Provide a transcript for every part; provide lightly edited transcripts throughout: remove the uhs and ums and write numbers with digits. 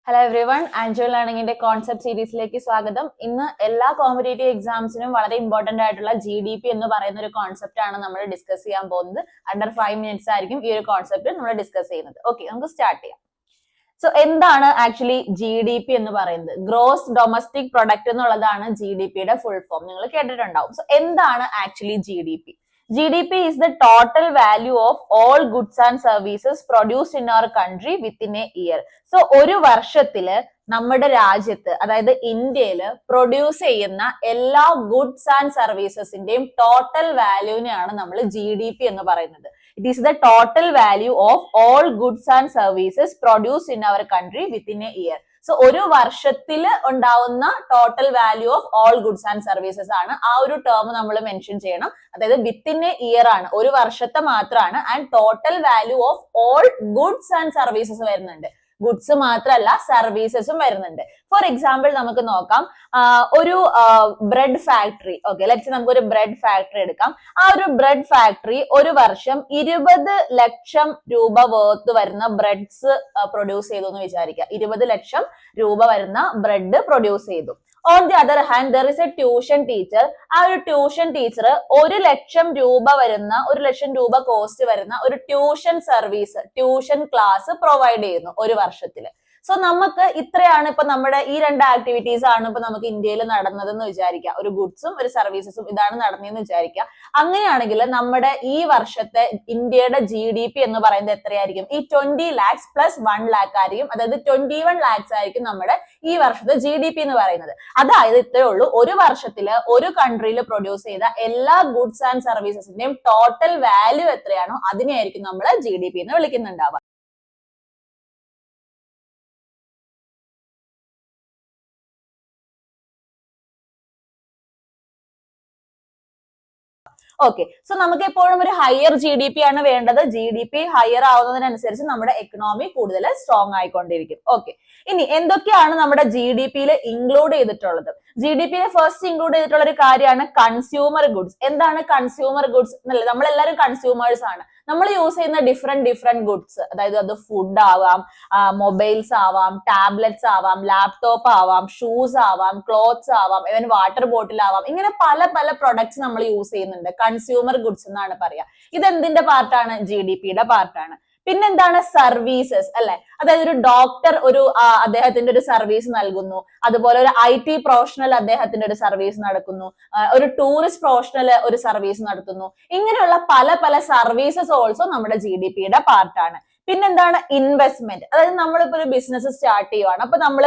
Hello every one, Anjo ലേണിംഗിന്റെ concept സീരീസിലേക്ക് സ്വാഗതം. ഇന്ന് എല്ലാ കോമ്പറ്റേറ്റീവ് എക്സാംസിനും വളരെ ഇമ്പോർട്ടന്റ് ആയിട്ടുള്ള GDP എന്ന് പറയുന്ന ഒരു കോൺസെപ്റ്റ് ആണ് നമ്മൾ ഡിസ്കസ് ചെയ്യാൻ പോകുന്നത്. അണ്ടർ 5 മിനിറ്റ്സ് ആയിരിക്കും ഈ ഒരു കോൺസെപ്റ്റ് നമ്മൾ ഡിസ്കസ് ചെയ്യുന്നത്. ഓക്കെ, നമുക്ക് സ്റ്റാർട്ട് ചെയ്യാം. സോ എന്താണ് ആക്ച്വലി GDP എന്ന് പറയുന്നത്? ഗ്രോസ് ഡൊമസ്റ്റിക് പ്രൊഡക്റ്റ് എന്നുള്ളതാണ് GDPയുടെ ഫുൾ ഫോം. നിങ്ങൾ കേട്ടിട്ടുണ്ടാവും. സോ എന്താണ് actually GDP? GDP is the total value of all goods and services produced in our country within a year. So ഒരു വർഷത്തില് നമ്മുടെ രാജ്യത്ത്, അതായത് ഇന്ത്യയിൽ പ്രൊഡ്യൂസ് ചെയ്യുന്ന എല്ലാ ഗുഡ്സ് ആൻഡ് സർവീസസിന്റെയും ടോട്ടൽ വാല്യൂവിനെയാണ് നമ്മൾ GDP എന്ന് പറയുന്നത്. It is the total value of all goods and services produced in our country within a year. So ഒരു വർഷത്തിൽ ഉണ്ടാവുന്ന total value of all goods and services ആണ്. ആ ഒരു ടേം നമ്മൾ മെൻഷൻ ചെയ്യണം. അതായത് വിത്തിൻ എ ഇയർ ആണ്, ഒരു വർഷത്തെ മാത്രമാണ്. And total value of all goods and services വരുന്നുണ്ട്. ഗുഡ്സ് മാത്രമല്ല, സർവീസസും വരുന്നുണ്ട്. ഫോർ എക്സാമ്പിൾ നമുക്ക് നോക്കാം, ഒരു ബ്രെഡ് ഫാക്ടറി. ഓക്കെ, ലെറ്റ്സ് നമുക്ക് ഒരു ബ്രെഡ് ഫാക്ടറി എടുക്കാം. ആ ഒരു ബ്രെഡ് ഫാക്ടറി ഒരു വർഷം 20 ലക്ഷം രൂപ വർത്ത് വരുന്ന ബ്രെഡ്സ് പ്രൊഡ്യൂസ് ചെയ്തു എന്ന് വിചാരിക്കുക. 20 ലക്ഷം രൂപ വരുന്ന ബ്രെഡ് പ്രൊഡ്യൂസ് ചെയ്തു. On the other hand there is A tuition teacher. ആ ഒരു ട്യൂഷൻ ടീച്ചർ 1 ലക്ഷം രൂപ കോസ്റ്റ് വരുന്ന ഒരു tuition service, tuition class provide ചെയ്യുന്നു ഒരു വർഷത്തില്. സോ നമുക്ക് ഇത്രയാണ് ഇപ്പൊ നമ്മുടെ ഈ രണ്ട് ആക്ടിവിറ്റീസ് ആണ് ഇപ്പൊ നമുക്ക് ഇന്ത്യയിൽ നടന്നതെന്ന് വിചാരിക്കുക. ഒരു ഗുഡ്സും ഒരു സർവീസസും ഇതാണ് നടന്നതെന്ന് വിചാരിക്കുക. അങ്ങനെയാണെങ്കിൽ നമ്മുടെ ഈ വർഷത്തെ ഇന്ത്യയുടെ GDP എന്ന് പറയുന്നത് എത്രയായിരിക്കും? ഈ 20 lakhs പ്ലസ് 1 lakh ആയിരിക്കും. അതായത് 21 lakhs ആയിരിക്കും നമ്മുടെ ഈ വർഷത്തെ GDP എന്ന് പറയുന്നത്. അതായത് ഇത്രയേ ഉള്ളൂ, ഒരു വർഷത്തില് ഒരു കൺട്രിയിൽ പ്രൊഡ്യൂസ് ചെയ്ത എല്ലാ ഗുഡ്സ് ആൻഡ് സർവീസസിന്റെയും ടോട്ടൽ വാല്യൂ എത്രയാണോ അതിനെയായിരിക്കും നമ്മൾ GDP എന്ന് വിളിക്കുന്നുണ്ടാവുക. ഓക്കെ, സോ നമുക്ക് എപ്പോഴും ഒരു ഹയർ GDP ആണ് വേണ്ടത്. GDP ഹയർ ആവുന്നതിനനുസരിച്ച് നമ്മുടെ എക്കണോമി കൂടുതൽ സ്ട്രോങ് ആയിക്കൊണ്ടിരിക്കും. ഓക്കെ, ഇനി എന്തൊക്കെയാണ് നമ്മുടെ GDPയിൽ ഇൻക്ലൂഡ് ചെയ്തിട്ടുള്ളത്? GDPയിൽ ഫസ്റ്റ് ഇൻക്ലൂഡ് ചെയ്തിട്ടുള്ള ഒരു കാര്യമാണ് കൺസ്യൂമർ ഗുഡ്സ്. എന്താണ് കൺസ്യൂമർ ഗുഡ്സ് എന്നല്ലേ? നമ്മളെല്ലാവരും കൺസ്യൂമേഴ്സ് ആണ്. നമ്മൾ യൂസ് ചെയ്യുന്ന ഡിഫറെന്റ് ഗുഡ്സ്, അതായത് അത് ഫുഡ് ആവാം, മൊബൈൽസ് ആവാം, ടാബ്ലറ്റ്സ് ആവാം, ലാപ്ടോപ്പ് ആവാം, ഷൂസ് ആവാം, ക്ലോത്ത്സ് ആവാം, ഈവൻ വാട്ടർ ബോട്ടിൽ ആവാം. ഇങ്ങനെ പല പ്രൊഡക്ട്സ് നമ്മൾ യൂസ് ചെയ്യുന്നുണ്ട്. കൺസ്യൂമർ ഗുഡ്സ് എന്നാണ് പറയാ. ഇത് എന്തിന്റെ പാർട്ടാണ്? GDPയുടെ പാർട്ടാണ്. പിന്നെന്താണ്? സർവീസസ് അല്ലെ? അതായത് ഒരു ഡോക്ടർ അദ്ദേഹത്തിന്റെ ഒരു സർവീസ് നൽകുന്നു. അതുപോലെ ഒരു IT പ്രൊഫഷണൽ അദ്ദേഹത്തിന്റെ ഒരു സർവീസ് നടക്കുന്നു. ഒരു ടൂറിസ്റ്റ് പ്രൊഫഷണൽ ഒരു സർവീസ് നടത്തുന്നു. ഇങ്ങനെയുള്ള പല സർവീസസ് ഓൾസോ നമ്മുടെ GDPയുടെ പാർട്ടാണ്. പിന്നെന്താണ്? ഇൻവെസ്റ്റ്മെന്റ്. അതായത് നമ്മളിപ്പോ ഒരു ബിസിനസ് സ്റ്റാർട്ട് ചെയ്യുവാണ്. അപ്പൊ നമ്മൾ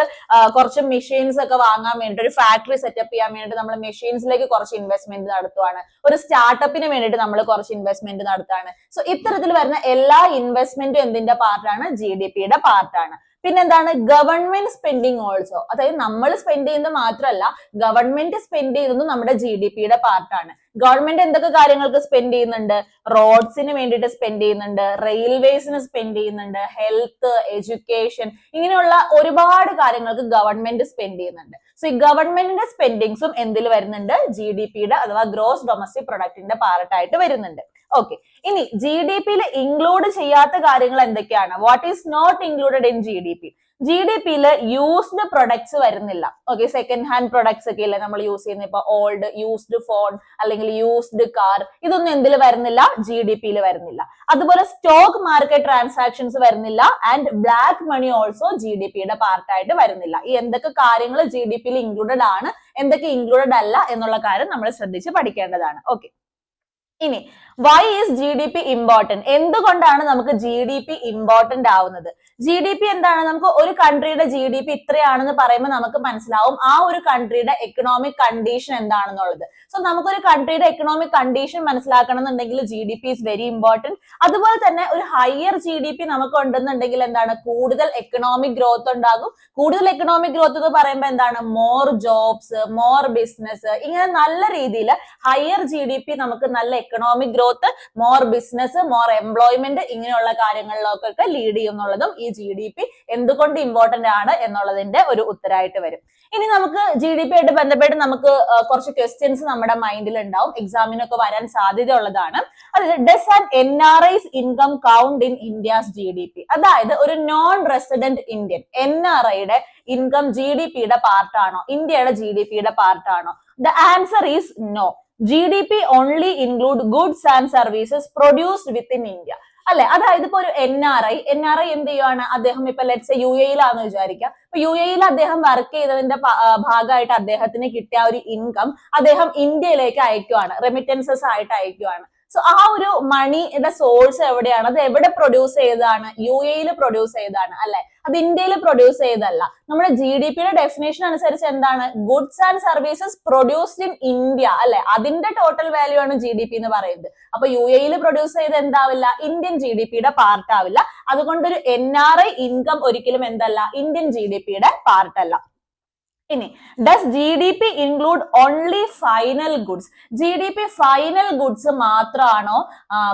കുറച്ച് മെഷീൻസ് ഒക്കെ വാങ്ങാൻ വേണ്ടിട്ട്, ഒരു ഫാക്ടറി സെറ്റപ്പ് ചെയ്യാൻ വേണ്ടിട്ട് നമ്മൾ മെഷീൻസിലേക്ക് കുറച്ച് ഇൻവെസ്റ്റ്മെന്റ് നടത്തുവാണ്. ഒരു സ്റ്റാർട്ടപ്പിന് വേണ്ടിയിട്ട് നമ്മൾ കുറച്ച് ഇൻവെസ്റ്റ്മെന്റ് നടത്താണ്. സോ ഇത്തരത്തിൽ വരുന്ന എല്ലാ ഇൻവെസ്റ്റ്മെന്റും എന്തിന്റെ പാർട്ടാണ്? GDPയുടെ പാർട്ടാണ്. പിന്നെന്താണ്? Government spending also. അതായത് നമ്മൾ സ്പെൻഡ് ചെയ്യുന്നത് മാത്രമല്ല, ഗവൺമെന്റ് സ്പെൻഡ് ചെയ്യുന്നതും നമ്മുടെ GDPയുടെ പാർട്ടാണ്. ഗവൺമെന്റ് എന്തൊക്കെ കാര്യങ്ങൾക്ക് സ്പെൻഡ് ചെയ്യുന്നുണ്ട്? റോഡ്സിന് വേണ്ടിയിട്ട് സ്പെൻഡ് ചെയ്യുന്നുണ്ട്, റെയിൽവേസിന് സ്പെൻഡ് ചെയ്യുന്നുണ്ട്, ഹെൽത്ത്, എഡ്യൂക്കേഷൻ, ഇങ്ങനെയുള്ള ഒരുപാട് കാര്യങ്ങൾക്ക് ഗവൺമെന്റ് സ്പെൻഡ് ചെയ്യുന്നുണ്ട്. സോ ഈ ഗവൺമെന്റിന്റെ സ്പെൻഡിങ്സും എന്തിൽ വരുന്നുണ്ട്? GDPയുടെ അഥവാ ഗ്രോസ് ഡൊമസ്റ്റിക് പ്രൊഡക്റ്റിന്റെ പാർട്ടായിട്ട് വരുന്നുണ്ട്. ഓക്കെ, ഇനി GDPയിൽ ഇൻക്ലൂഡ് ചെയ്യാത്ത കാര്യങ്ങൾ എന്തൊക്കെയാണ്? What is not included in GDP? GDPയിൽ യൂസ്ഡ് പ്രൊഡക്ട്സ് വരുന്നില്ല. ഓക്കെ, സെക്കൻഡ് ഹാൻഡ് പ്രൊഡക്ട്സ് ഒക്കെ ഇല്ലേ നമ്മൾ യൂസ് ചെയ്യുന്ന, ഇപ്പൊ ഓൾഡ് യൂസ്ഡ് ഫോൺ അല്ലെങ്കിൽ യൂസ്ഡ് കാർ, ഇതൊന്നും എന്തിൽ വരുന്നില്ല? GDPയിൽ വരുന്നില്ല. അതുപോലെ സ്റ്റോക്ക് മാർക്കറ്റ് ട്രാൻസാക്ഷൻസ് വരുന്നില്ല. ആൻഡ് ബ്ലാക്ക് മണി ഓൾസോ GDPയുടെ പാർട്ടായിട്ട് വരുന്നില്ല. ഈ എന്തൊക്കെ കാര്യങ്ങൾ GDPയിൽ ഇൻക്ലൂഡഡ് ആണ്, എന്തൊക്കെ ഇൻക്ലൂഡഡ് അല്ല എന്നുള്ള കാര്യം നമ്മൾ ശ്രദ്ധിച്ച് പഠിക്കേണ്ടതാണ്. ഓക്കെ, ഇനി വൈ ഈസ് GDP ഇമ്പോർട്ടന്റ്? എന്തുകൊണ്ടാണ് നമുക്ക് GDP ഇമ്പോർട്ടന്റ് ആവുന്നത്? GDP എന്താണ്? നമുക്ക് ഒരു കൺട്രിയുടെ GDP ഇത്രയാണെന്ന് പറയുമ്പോൾ നമുക്ക് മനസ്സിലാവും ആ ഒരു കൺട്രിയുടെ എക്കണോമിക് കണ്ടീഷൻ എന്താണെന്നുള്ളത്. സോ നമുക്കൊരു കൺട്രിയുടെ എക്കണോമിക് കണ്ടീഷൻ മനസ്സിലാക്കണം എന്നുണ്ടെങ്കിൽ GDP ഈസ് വെരി ഇമ്പോർട്ടന്റ്. അതുപോലെ തന്നെ ഒരു ഹയർ GDP നമുക്ക് ഉണ്ടെന്നുണ്ടെങ്കിൽ എന്താണ്? കൂടുതൽ എക്കണോമിക് ഗ്രോത്ത് ഉണ്ടാകും. കൂടുതൽ എക്കണോമിക് ഗ്രോത്ത് എന്ന് പറയുമ്പോൾ എന്താണ്? മോർ ജോബ്സ്, മോർ ബിസിനസ്, ഇങ്ങനെ നല്ല രീതിയിൽ ഹയർ GDP നമുക്ക് നല്ല economic growth growth, more business, more employment, ഇങ്ങനെയുള്ള കാര്യങ്ങളിലൊക്കെ ലീഡ് ചെയ്യും എന്നുള്ളതും ഈ GDP എന്തുകൊണ്ട് ഇമ്പോർട്ടന്റ് ആണ് എന്നുള്ളതിന്റെ ഒരു ഉത്തരമായിട്ട് വരും. ഇനി നമുക്ക് GDP ആയിട്ട് ബന്ധപ്പെട്ട് നമുക്ക് കുറച്ച് ക്വസ്റ്റ്യൻസ് നമ്മുടെ മൈൻഡിൽ ഉണ്ടാവും, എക്സാമിനൊക്കെ വരാൻ സാധ്യതയുള്ളതാണ്. അതിൽ does an NRI's income count in India's GDP? അതായത് ഒരു നോൺ റെസിഡന്റ് ഇന്ത്യൻ NRIയുടെ ഇൻകം GDPയുടെ പാർട്ടാണോ, ഇന്ത്യയുടെ GDPയുടെ പാർട്ടാണോ? The answer is no. GDP only include goods and services produced within India. അല്ലെ, അതായത് ഇപ്പൊ ഒരു NRI എന്ത് ചെയ്യുവാണ്, അദ്ദേഹം ഇപ്പൊ ലെറ്റ്സ് UAE-ലാന്ന് വിചാരിക്കുക. ഇപ്പൊ UAE-ൽ അദ്ദേഹം വർക്ക് ചെയ്തതിന്റെ ഭാഗമായിട്ട് അദ്ദേഹത്തിന് കിട്ടിയ ഒരു ഇൻകം അദ്ദേഹം ഇന്ത്യയിലേക്ക് അയക്കുവാണ്, റെമിറ്റൻസസ് ആയിട്ട് അയക്കുവാണ്. സോ ആ ഒരു മണിയുടെ സോഴ്സ് എവിടെയാണ്, അത് എവിടെ പ്രൊഡ്യൂസ് ചെയ്തതാണ്? UAE-ൽ പ്രൊഡ്യൂസ് ചെയ്തതാണ്, അല്ലെ, അത് ഇന്ത്യയിൽ പ്രൊഡ്യൂസ് ചെയ്തല്ല. നമ്മുടെ GDPയുടെ ഡെഫിനേഷൻ അനുസരിച്ച് എന്താണ്? Goods and services produced in India, അല്ലെ, അതിന്റെ ടോട്ടൽ വാല്യൂ ആണ് GDP എന്ന് പറയുന്നത്. അപ്പൊ UAE-ൽ പ്രൊഡ്യൂസ് ചെയ്ത് എന്താവില്ല? ഇന്ത്യൻ GDPയുടെ പാർട്ട് ആവില്ല. അതുകൊണ്ട് ഒരു NRI ഇൻകം ഒരിക്കലും എന്തല്ല? ഇന്ത്യൻ GDPയുടെ പാർട്ട് അല്ല. ഇനി does GDP include only final goods? GDP final goods മാത്രമാണോ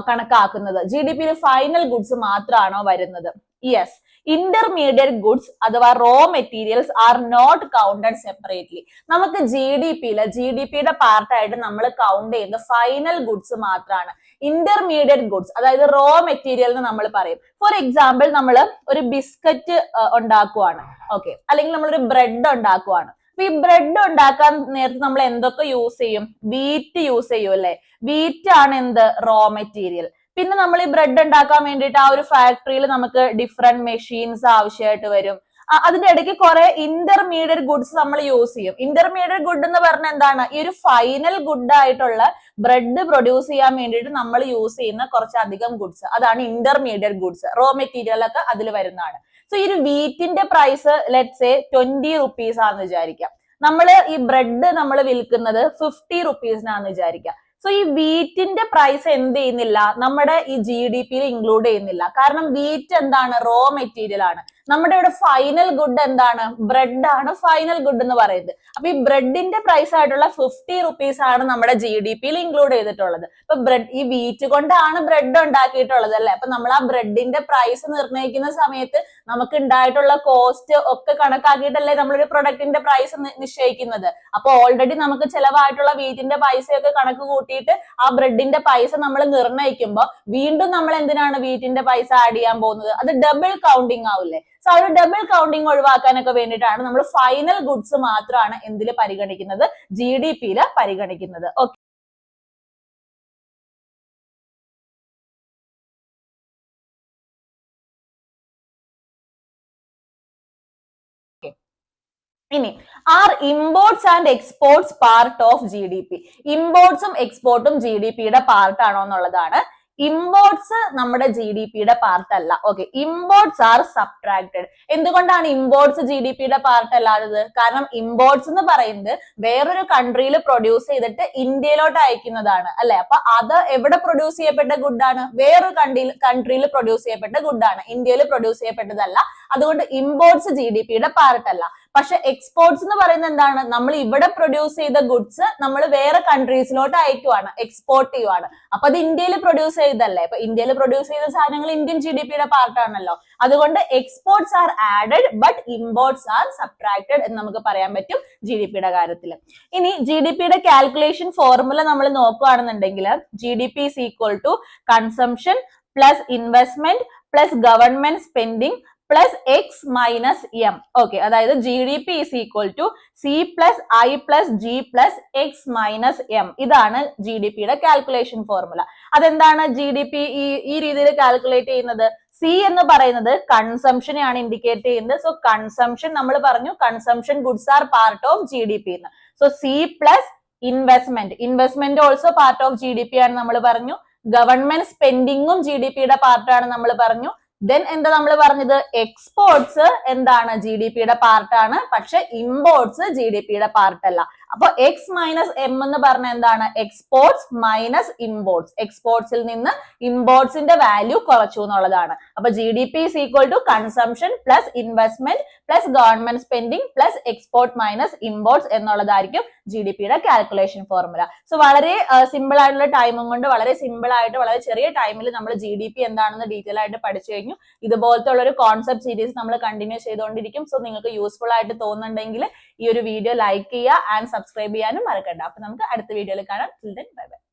കണക്കാക്കുന്നത്? GDPയിൽ ഫൈനൽ ഗുഡ്സ് മാത്രമാണോ വരുന്നത്? യെസ്. ഇന്റർമീഡിയറ്റ് ഗുഡ്സ് അഥവാ raw materials are not counted separately. നമുക്ക് GDPയുടെ പാർട്ടായിട്ട് നമ്മൾ കൗണ്ട് ചെയ്യുന്നത് ഫൈനൽ ഗുഡ്സ് മാത്രമാണ്. ഇന്റർമീഡിയറ്റ് ഗുഡ്സ്, അതായത് റോ മെറ്റീരിയൽ എന്ന് നമ്മൾ പറയും. ഫോർ എക്സാമ്പിൾ, നമ്മൾ ഒരു ബിസ്ക്കറ്റ് ഉണ്ടാക്കുവാണ്, ഓക്കെ, അല്ലെങ്കിൽ നമ്മളൊരു ബ്രെഡ് ഉണ്ടാക്കുവാണ്. അപ്പൊ ഈ ബ്രെഡ് ഉണ്ടാക്കാൻ നേരത്തെ നമ്മൾ എന്തൊക്കെ യൂസ് ചെയ്യും? വീറ്റ് യൂസ് ചെയ്യും, അല്ലെ? വീറ്റ് ആണ് എന്ത്? Raw material. പിന്നെ നമ്മൾ ഈ ബ്രെഡ് ഉണ്ടാക്കാൻ വേണ്ടിയിട്ട് ആ ഒരു ഫാക്ടറിയിൽ നമുക്ക് ഡിഫറെന്റ് മെഷീൻസ് ആവശ്യമായിട്ട് വരും. അതിന്റെ ഇടയ്ക്ക് കുറെ ഇന്റർമീഡിയറ്റ് ഗുഡ്സ് നമ്മൾ യൂസ് ചെയ്യും. ഇന്റർമീഡിയറ്റ് ഗുഡ് എന്ന് പറഞ്ഞാൽ എന്താണ്? ഈ ഒരു ഫൈനൽ ഗുഡ് ആയിട്ടുള്ള ബ്രെഡ് പ്രൊഡ്യൂസ് ചെയ്യാൻ വേണ്ടിയിട്ട് നമ്മൾ യൂസ് ചെയ്യുന്ന കുറച്ചധികം ഗുഡ്സ്, അതാണ് ഇന്റർമീഡിയറ്റ് ഗുഡ്സ്. റോ മെറ്റീരിയൽ ഒക്കെ അതിൽ വരുന്നതാണ്. സോ ഈ ഒരു വീറ്റിന്റെ പ്രൈസ് ലെറ്റ്സ് സേ 20 rupees ആണെന്ന് വിചാരിക്കാം. നമ്മൾ ഈ ബ്രെഡ് നമ്മൾ വിൽക്കുന്നത് 50 rupees-നാന്ന് വിചാരിക്കാം. സോ ഈ വീറ്റിന്റെ പ്രൈസ് എന്ത് ചെയ്യുന്നില്ല? നമ്മുടെ ഈ GDPയിൽ ഇൻക്ലൂഡ് ചെയ്യുന്നില്ല. കാരണം വീറ്റ് എന്താണ്? റോ മെറ്റീരിയൽ ആണ്. നമ്മുടെ ഇവിടെ ഫൈനൽ ഗുഡ് എന്താണ്? ബ്രെഡ് ആണ് ഫൈനൽ ഗുഡ് എന്ന് പറയുന്നത്. അപ്പൊ ഈ ബ്രെഡിന്റെ പ്രൈസ് ആയിട്ടുള്ള 50 rupees ആണ് നമ്മുടെ GDPയിൽ ഇൻക്ലൂഡ് ചെയ്തിട്ടുള്ളത്. ഇപ്പൊ ഈ വീറ്റ് കൊണ്ടാണ് ബ്രെഡ് ഉണ്ടാക്കിയിട്ടുള്ളത്, അല്ലെ? അപ്പൊ നമ്മൾ ആ ബ്രെഡിന്റെ പ്രൈസ് നിർണ്ണയിക്കുന്ന സമയത്ത് നമുക്ക് ഉണ്ടായിട്ടുള്ള കോസ്റ്റ് ഒക്കെ കണക്കാക്കിയിട്ടല്ലേ നമ്മളൊരു പ്രൊഡക്റ്റിന്റെ പ്രൈസ് നിശ്ചയിക്കുന്നത്. അപ്പൊ ഓൾറെഡി നമുക്ക് ചെലവായിട്ടുള്ള വീറ്റിന്റെ പൈസയൊക്കെ കണക്ക് കൂട്ടിയിട്ട് ആ ബ്രെഡിന്റെ പൈസ നമ്മൾ നിർണ്ണയിക്കുമ്പോൾ വീണ്ടും നമ്മൾ എന്തിനാണ് വീറ്റിന്റെ പൈസ ആഡ് ചെയ്യാൻ പോകുന്നത്? അത് ഡബിൾ കൗണ്ടിങ് ആവില്ലേ? സോ ആ ഒരു ഡബിൾ കൗണ്ടിങ് ഒഴിവാക്കാനൊക്കെ വേണ്ടിയിട്ടാണ് നമ്മൾ ഫൈനൽ ഗുഡ്സ് മാത്രമാണ് എന്തിൽ പരിഗണിക്കുന്നത്? GDPയിൽ പരിഗണിക്കുന്നത്. ഓക്കെ. ഇനി are imports and exports part of GDP? ഇമ്പോർട്ട്സും എക്സ്പോർട്ടും GDPയുടെ പാർട്ട് ആണോ എന്നുള്ളതാണ്. ഇമ്പോർട്ട്സ് നമ്മുടെ GDPയുടെ പാർട്ട് അല്ല. Okay, imports are subtracted. എന്തുകൊണ്ടാണ് ഇമ്പോർട്ട്സ് GDPയുടെ പാർട്ട് അല്ലാത്തത്? കാരണം ഇമ്പോർട്ട്സ് എന്ന് പറയുന്നത് വേറൊരു കൺട്രിയിൽ പ്രൊഡ്യൂസ് ചെയ്തിട്ട് ഇന്ത്യയിലോട്ട് അയക്കുന്നതാണ്, അല്ലെ? അപ്പൊ അത് എവിടെ പ്രൊഡ്യൂസ് ചെയ്യപ്പെട്ട ഗുഡാണ്? വേറൊരു കൺട്രിയിൽ പ്രൊഡ്യൂസ് ചെയ്യപ്പെട്ട ഗുഡാണ്, ഇന്ത്യയിൽ പ്രൊഡ്യൂസ് ചെയ്യപ്പെട്ടതല്ല. അതുകൊണ്ട് ഇമ്പോർട്ട്സ് GDPയുടെ പാർട്ട് അല്ല. പക്ഷെ എക്സ്പോർട്സ് എന്ന് പറയുന്നത് എന്താണ്? നമ്മൾ ഇവിടെ പ്രൊഡ്യൂസ് ചെയ്ത ഗുഡ്സ് നമ്മൾ വേറെ കൺട്രീസിലോട്ട് അയക്കുവാണ്, എക്സ്പോർട്ട് ചെയ്യുവാണ്. അപ്പൊ അത് ഇന്ത്യയിൽ പ്രൊഡ്യൂസ് ചെയ്തല്ലേ? അപ്പൊ ഇന്ത്യയിൽ പ്രൊഡ്യൂസ് ചെയ്ത സാധനങ്ങൾ ഇന്ത്യൻ GDPയുടെ പാർട്ടാണല്ലോ. അതുകൊണ്ട് exports are added but imports are subtracted എന്ന് നമുക്ക് പറയാൻ പറ്റും GDPയുടെ കാര്യത്തിൽ. ഇനി GDPയുടെ കാൽക്കുലേഷൻ ഫോർമുല നമ്മൾ നോക്കുകയാണെന്നുണ്ടെങ്കിൽ GDP is equal to consumption plus investment plus government spending plus x minus m. Okay, അതായത് GDP is equal to C plus I plus G plus x minus m. ഇതാണ് GDPയുടെ കാൽക്കുലേഷൻ ഫോർമുല. അതെന്താണ് GDP ഈ രീതിയിൽ calculate ചെയ്യുന്നത്? C എന്ന് പറയുന്നത് കൺസംഷനെയാണ് indicate ചെയ്യുന്നത്. So consumption നമ്മൾ പറഞ്ഞു, consumption goods are part of GDP എന്ന്. So C plus investment also part of GDP ആണ് നമ്മൾ പറഞ്ഞു. ഗവൺമെന്റ് സ്പെൻഡിങ്ങും GDPയുടെ പാർട്ടാണ് നമ്മൾ പറഞ്ഞു. ദെൻ എന്താ നമ്മൾ പറഞ്ഞത്? എക്സ്പോർട്സ് എന്താണ്? GDPയുടെ പാർട്ടാണ്. പക്ഷെ ഇമ്പോർട്ട്സ് GDPയുടെ പാർട്ട് അല്ല. അപ്പൊ എക്സ് മൈനസ് എം എന്ന് പറഞ്ഞ എന്താണ്? Exports minus imports. എക്സ്പോർട്സിൽ നിന്ന് ഇമ്പോർട്സിന്റെ വാല്യൂ കുറച്ചു എന്നുള്ളതാണ്. അപ്പൊ G D P is equal to consumption plus investment plus government spending plus export minus imports എന്നുള്ളതായിരിക്കും ജി ഡി പിയുടെ കാൽക്കുലേഷൻ ഫോർമുല. സോ വളരെ സിമ്പിൾ ആയിട്ടുള്ള ടൈമും കൊണ്ട് വളരെ സിമ്പിൾ ആയിട്ട് വളരെ ചെറിയ ടൈമിൽ നമ്മൾ ജി ഡി പി എന്താണെന്ന് ഡീറ്റെയിൽ ആയിട്ട് പഠിച്ചു കഴിഞ്ഞു. ഇതുപോലത്തെ ഉള്ള ഒരു കോൺസെപ്റ്റ് സീരീസ് നമ്മൾ കണ്ടിന്യൂ ചെയ്തുകൊണ്ടിരിക്കും. സോ നിങ്ങൾക്ക് യൂസ്ഫുൾ ആയിട്ട് തോന്നുന്നുണ്ടെങ്കിൽ ഈ ഒരു വീഡിയോ ലൈക്ക് ചെയ്യുക ആൻഡ് സബ്സ്ക്രൈബ് ചെയ്യാനും മറക്കണ്ട. അപ്പൊ നമുക്ക് അടുത്ത വീഡിയോയിൽ കാണാം. Till then, bye bye.